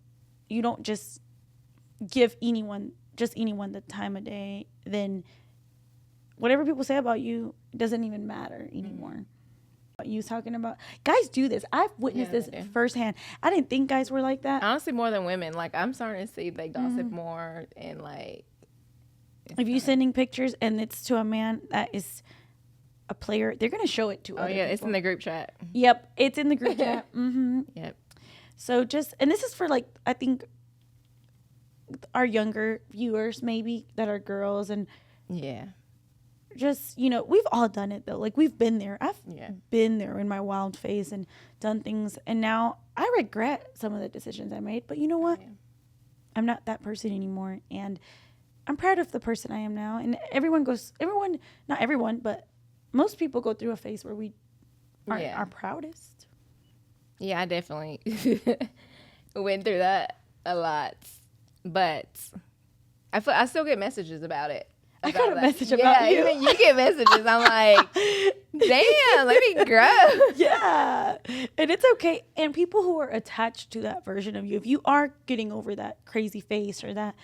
you don't just give anyone the time of day, then whatever people say about you doesn't even matter anymore. You was talking about, guys do this. I've witnessed this firsthand. I didn't think guys were like that. Honestly, more than women. Like, I'm starting to see they gossip more, and like, if you sending pictures and it's to a man that is a player, they're gonna show it to other people. It's in the group chat. Yep, it's in the group chat. Yep. So and this is for, like, I think our younger viewers maybe that are girls, and just, we've all done it though. Like, we've been there. I've been there in my wild phase and done things, and now I regret some of the decisions I made, but you know what? I'm not that person anymore, and I'm proud of the person I am now. And not everyone, but most people go through a phase where we aren't our proudest. Yeah, I definitely went through that a lot, but I still get messages about it. I got a message about you. Even you get messages. I'm like, damn, let me grow. Yeah. And it's okay. And people who are attached to that version of you, if you are getting over that crazy face, or that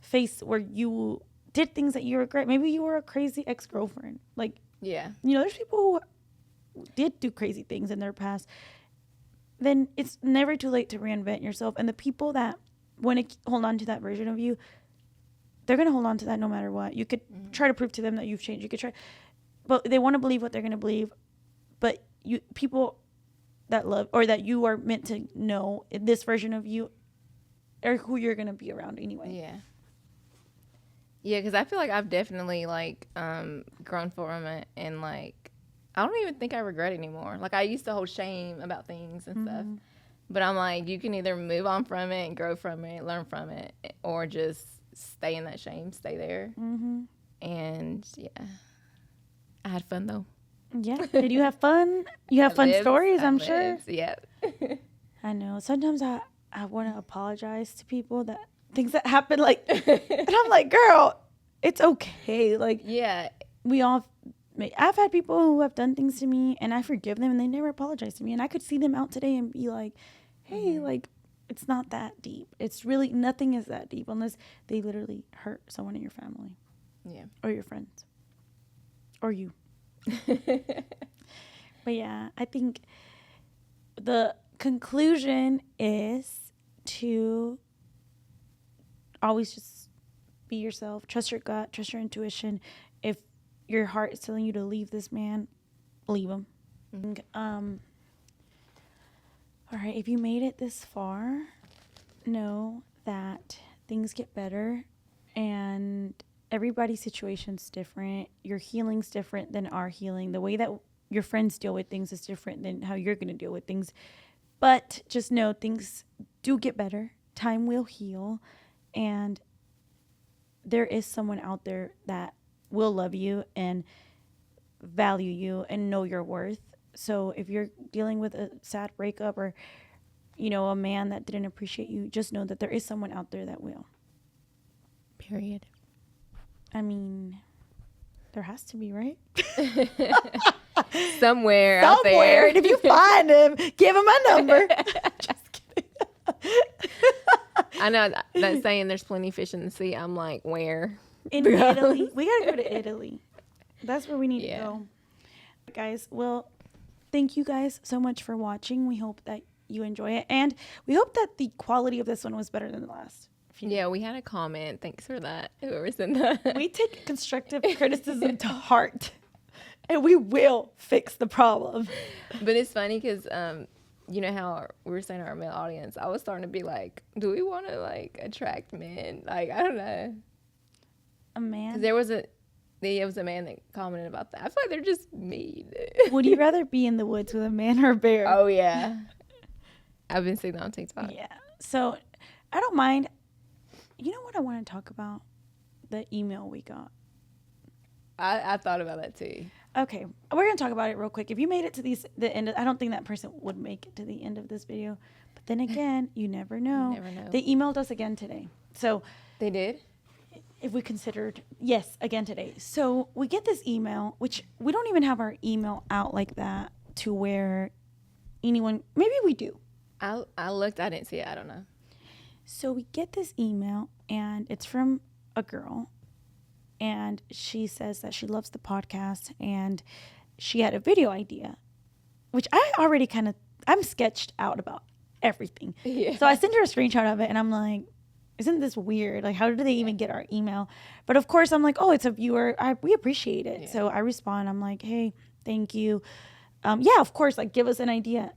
face where you did things that you regret, maybe you were a crazy ex-girlfriend. Like, there's people who did do crazy things in their past. Then it's never too late to reinvent yourself. And the people that want to hold on to that version of you, they're going to hold on to that no matter what. You could try to prove to them that you've changed. You could try, but they want to believe what they're going to believe. But people that love, or that you are meant to know, this version of you, are who you're going to be around anyway. Yeah, because I feel like I've definitely, like, grown from it, and, like, I don't even think I regret it anymore. Like, I used to hold shame about things and stuff, but I'm like, you can either move on from it and grow from it, learn from it, or just stay in that shame, stay there. And I had fun though. Yeah. Did you have fun? You have fun stories, I'm sure. Yeah. I know. Sometimes I want to apologize to people that things that happen, like, and I'm like, girl, it's okay. Like, I've had people who have done things to me, and I forgive them, and they never apologize to me. And I could see them out today and be like, hey, like, it's not that deep. It's really, nothing is that deep unless they literally hurt someone in your family. Yeah. Or your friends. Or you. But yeah, I think the conclusion is to always just be yourself. Trust your gut. Trust your intuition. If your heart is telling you to leave this man, leave him. All right, if you made it this far, know that things get better, and everybody's situation's different. Your healing's different than our healing. The way that your friends deal with things is different than how you're going to deal with things. But just know things do get better. Time will heal, and there is someone out there that will love you and value you and know your worth. So if you're dealing with a sad breakup, or, a man that didn't appreciate you, just know that there is someone out there that will. Period. I mean, there has to be, right? Somewhere out there. And if you find him, give him my number. Just kidding. I know that saying, there's plenty of fish in the sea. I'm like, where? In Italy. We got to go to Italy. That's where we need to go. Guys, well, thank you guys so much for watching. We hope that you enjoy it. And we hope that the quality of this one was better than the last. Yeah, we had a comment. Thanks for that. Whoever sent that. We take constructive criticism to heart. And we will fix the problem. But it's funny because, you know how we were saying our male audience, I was starting to be like, do we want to, like, attract men? Like, I don't know. A man? 'Cause there was a man that commented about that. I feel like they're just mean. Would you rather be in the woods with a man or a bear? Oh, yeah. I've been seeing that on TikTok. Yeah. So, I don't mind. You know what I want to talk about? The email we got. I thought about that too. Okay. We're going to talk about it real quick. If you made it to the end, I don't think that person would make it to the end of this video. But then again, you never know. You never know. They emailed us again today. So. They did? If we considered, yes, again today. So we get this email, which we don't even have our email out like that to where anyone, maybe we do. I looked, I didn't see it. I don't know. So we get this email, and it's from a girl, and she says that she loves the podcast, and she had a video idea, which I already I'm sketched out about everything. Yeah. So I sent her a screenshot of it, and I'm like, isn't this weird? Like, how did they even get our email? But of course, I'm like, oh, it's a viewer. We appreciate it. Yeah. So I respond. I'm like, hey, thank you. Yeah, of course. Like, give us an idea.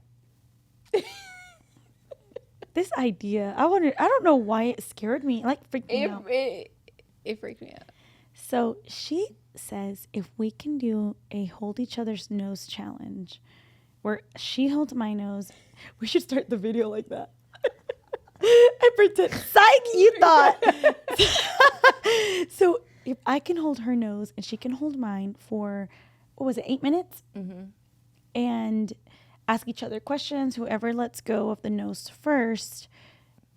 This idea, I don't know why it scared me. Like, freaked me out. It freaked me out. So she says if we can do a hold each other's nose challenge, where she holds my nose, we should start the video like that. I pretend, psych, you thought. So if I can hold her nose and she can hold mine for, what was it, 8 minutes? Mm-hmm. And ask each other questions. Whoever lets go of the nose first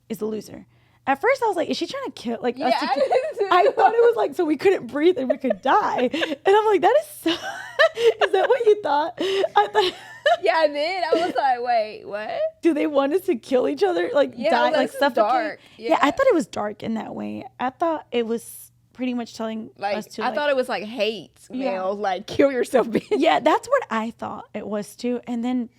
is the loser. At first, I was like, is she trying to kill, like, us to kill? I thought it was like, so we couldn't breathe and we could die. And I'm like, that is so, is that what you thought? I thought. Yeah, I did. I was like, wait, what? Do they want us to kill each other? Like, die, like, suffocate? Dark. Yeah, I thought it was dark in that way. I thought it was pretty much telling us to, I thought it was like hate mail, like, kill yourself, bitch. Yeah, that's what I thought it was too. And then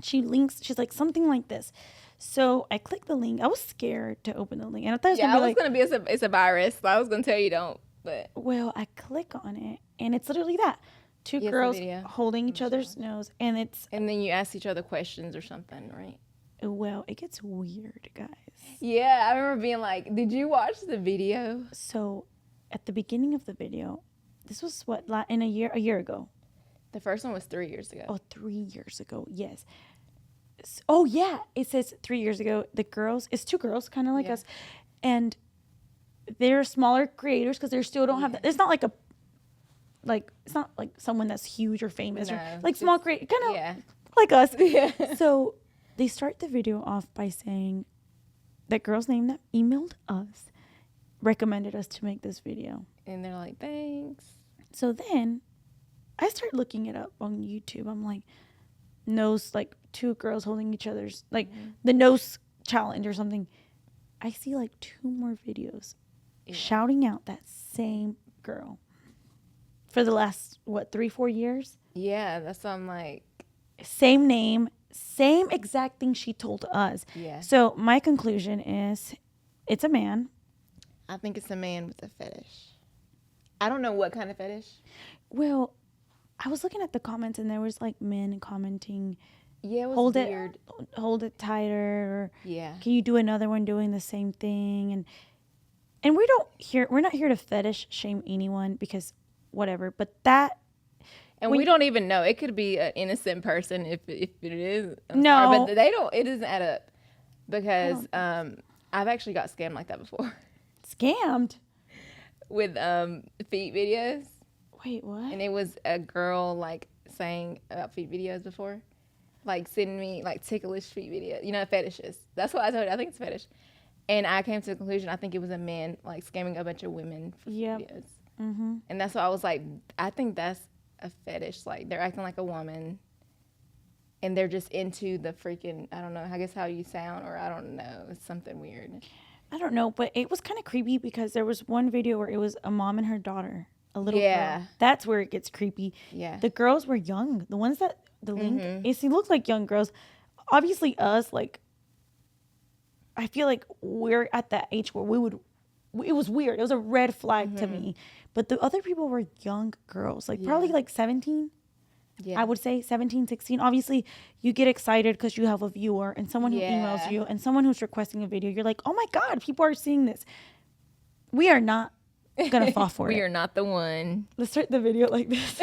she's like, something like this. So I clicked the link. I was scared to open the link. And I thought it was going to be it's a virus. So I was going to tell you don't, but. Well, I click on it and it's literally that. Two girls holding each other's nose, and then you ask each other questions or something, right? Well, it gets weird, guys. Yeah, I remember being like, did you watch the video? So at the beginning of the video, this was a year ago. The first one was 3 years ago. Oh, 3 years ago, yes. Oh, yeah, it says 3 years ago. The girls, it's two girls, kind of like us, and they're smaller creators because they still don't have that. It's not like it's not like someone that's huge or famous, or like small creator, kind of like us. Yeah. So they start the video off by saying that girl's name that emailed us recommended us to make this video. And they're like, thanks. So then I start looking it up on YouTube. I'm like, nose, like two girls holding each other's, like the nose challenge or something. I see like 2 more videos shouting out that same girl for the last, 3-4 years? Yeah, that's what I'm like. Same name, same exact thing she told us. Yeah. So my conclusion is it's a man. I think it's a man with a fetish. I don't know what kind of fetish. Well, I was looking at the comments and there was like men commenting, yeah, it was weird. Hold it tighter, or yeah, can you do another one doing the same thing? And we're not here to fetish shame anyone, because whatever, but that, and we don't even know. It could be an innocent person if it is. No, but it doesn't add up, because I've actually got scammed like that before. Scammed with feet videos. Wait, what? And it was a girl like saying about feet videos before, like sending me like ticklish feet videos, fetishes. That's what I told you. I think it's fetish. And I came to the conclusion, I think it was a man like scamming a bunch of women for videos. Mm-hmm. And that's why I was like, I think that's a fetish. Like, they're acting like a woman, and they're just into the freaking, I don't know, I guess how you sound, or I don't know. It's something weird. I don't know, but it was kind of creepy because there was one video where it was a mom and her daughter, a little girl. That's where it gets creepy. Yeah. The girls were young. The ones that, the link, it looked like young girls. Obviously us, like, I feel like we're at that age where it was weird. It was a red flag to me. But the other people were young girls, like probably like 17. Yeah. I would say 17, 16. Obviously, you get excited because you have a viewer and someone who emails you and someone who's requesting a video. You're like, oh my God, people are seeing this. We are not going to fall for it. We are not the one. Let's start the video like this.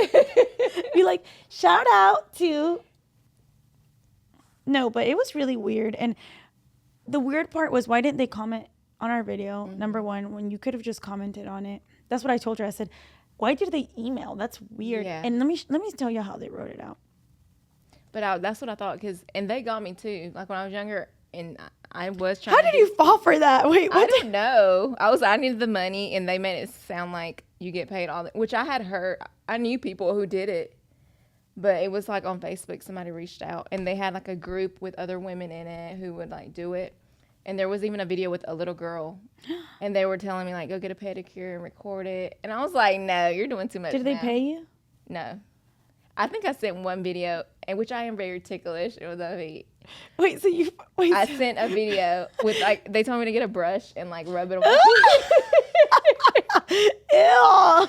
Be like, shout out to. No, but it was really weird. And the weird part was, why didn't they comment on our video, number one, when you could have just commented on it? That's what I told her. I said, why did they email? That's weird. Yeah. And let me tell you how they wrote it out. But that's what I thought, and they got me too. Like when I was younger, and I was trying. How did you fall for that? Wait, what? I didn't know. I needed the money, and they made it sound like you get paid all that, which I had heard. I knew people who did it, but it was like on Facebook. Somebody reached out, and they had like a group with other women in it who would like do it. And there was even a video with a little girl. And they were telling me, like, go get a pedicure and record it. And I was like, no, you're doing too much. Did they pay you? No. I think I sent one video, in which I am very ticklish. It was of me. Wait, so you... Wait, I sent a video with, like, they told me to get a brush and, like, rub it on my teeth. Ew.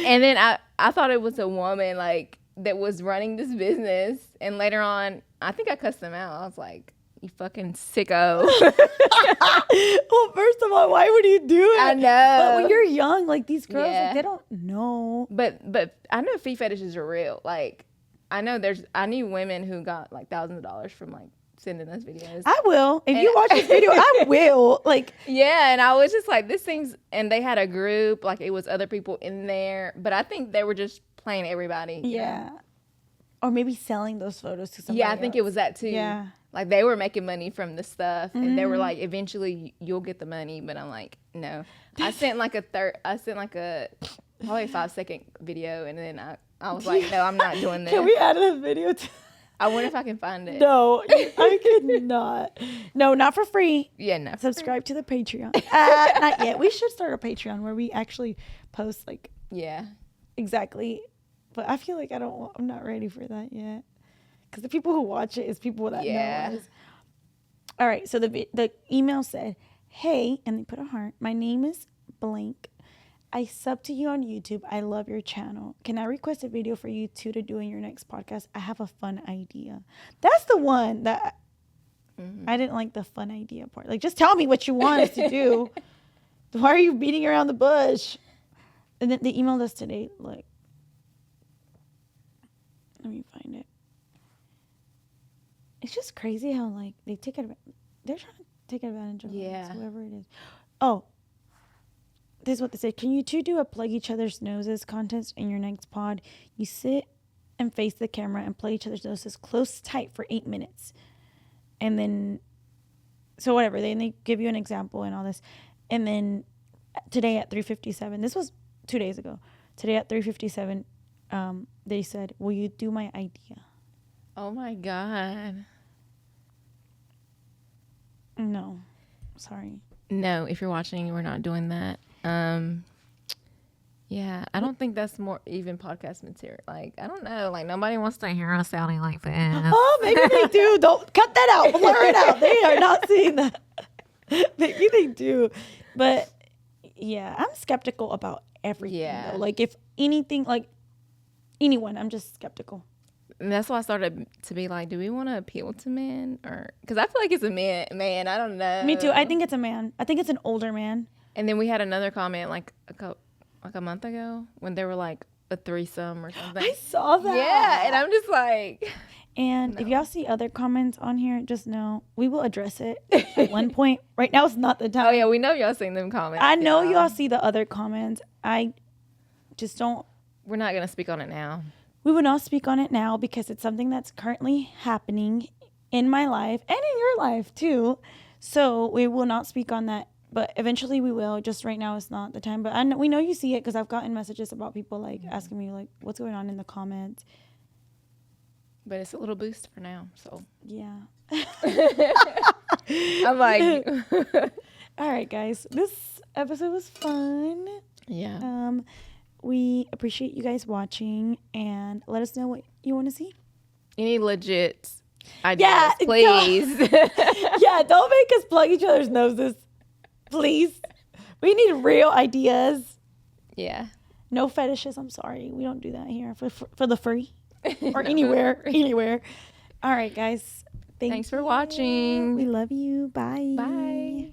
And then I thought it was a woman, like, that was running this business. And later on, I think I cussed them out. I was like, you fucking sicko. Well, first of all, why would you do it? I know. But when you're young, like, these girls, Yeah. like, they don't know. But I know feet fetishes are real. Like, I knew women who got, like, thousands of dollars from, like, sending us videos. I will. If you watch this video, I will. Like, yeah, and I was just like, this seems, and they had a group, like, it was other people in there. But I think they were just playing everybody. yeah. Or maybe selling those photos to somebody Yeah, I think else. it was that too. Yeah. Like, they were making money from the stuff, and they were like, eventually you'll get the money. But I'm like, no. I sent like a probably a 5-second video, and then I was like, no, I'm not doing this. Can we add a video to... I wonder if I can find it. No, I could not. No, not for free. Yeah, no. Subscribe to the Patreon. Not yet. We should start a Patreon where we actually post, like, Yeah. exactly. But I feel like I'm not ready for that yet. Because the people who watch it is people that know us. All right. So the email said, hey, and they put a heart. My name is blank. I sub to you on YouTube. I love your channel. Can I request a video for you two to do in your next podcast? I have a fun idea. That's the one that I didn't like, the fun idea part. Like, just tell me what you want us to do. Why are you beating around the bush? And then they emailed us today. Look. Let me find it. It's just crazy how, like, they're trying to take advantage of us, whoever it is. Oh, this is what they said. Can you two do a plug each other's noses contest in your next pod? You sit and face the camera and plug each other's noses close tight for 8 minutes. And then, so whatever, they give you an example and all this. And then today at 3:57, this was 2 days ago. Today at 3:57, they said, will you do my idea? Oh my God. No, sorry. No, if you're watching, we're not doing that. Yeah, I don't think that's more even podcast material. Like, I don't know. Like, nobody wants to hear us sounding like this. Oh, maybe they do. Don't cut that out. Blur it out. They are not seeing that. Maybe they do. But yeah, I'm skeptical about everything. Yeah. Though. Like, if anything, like anyone, I'm just skeptical. And that's why I started to be like, do we want to appeal to men? Or because I feel like it's a man. I don't know. Me too. I think it's a man. I think it's an older man. And then we had another comment like a month ago when they were like a threesome or something. I saw that. Yeah, and I'm just like. And if y'all see other comments on here, just know we will address it at one point. Right now is not the time. Oh yeah, we know y'all seen them comments. I know y'all see the other comments. I just don't. We're not gonna speak on it now. We will not speak on it now because it's something that's currently happening in my life and in your life too. So we will not speak on that. But eventually we will. Just right now is not the time. But we know you see it because I've gotten messages about people like asking me like, what's going on in the comments. But it's a little boost for now. So yeah. I'm like. All right, guys. This episode was fun. Yeah. We appreciate you guys watching and let us know what you want to see. Any legit ideas, please. Yeah, don't make us plug each other's noses. Please. We need real ideas. Yeah. No fetishes. I'm sorry. We don't do that here for the free or anywhere. All right, guys. Thanks for watching. We love you. Bye. Bye.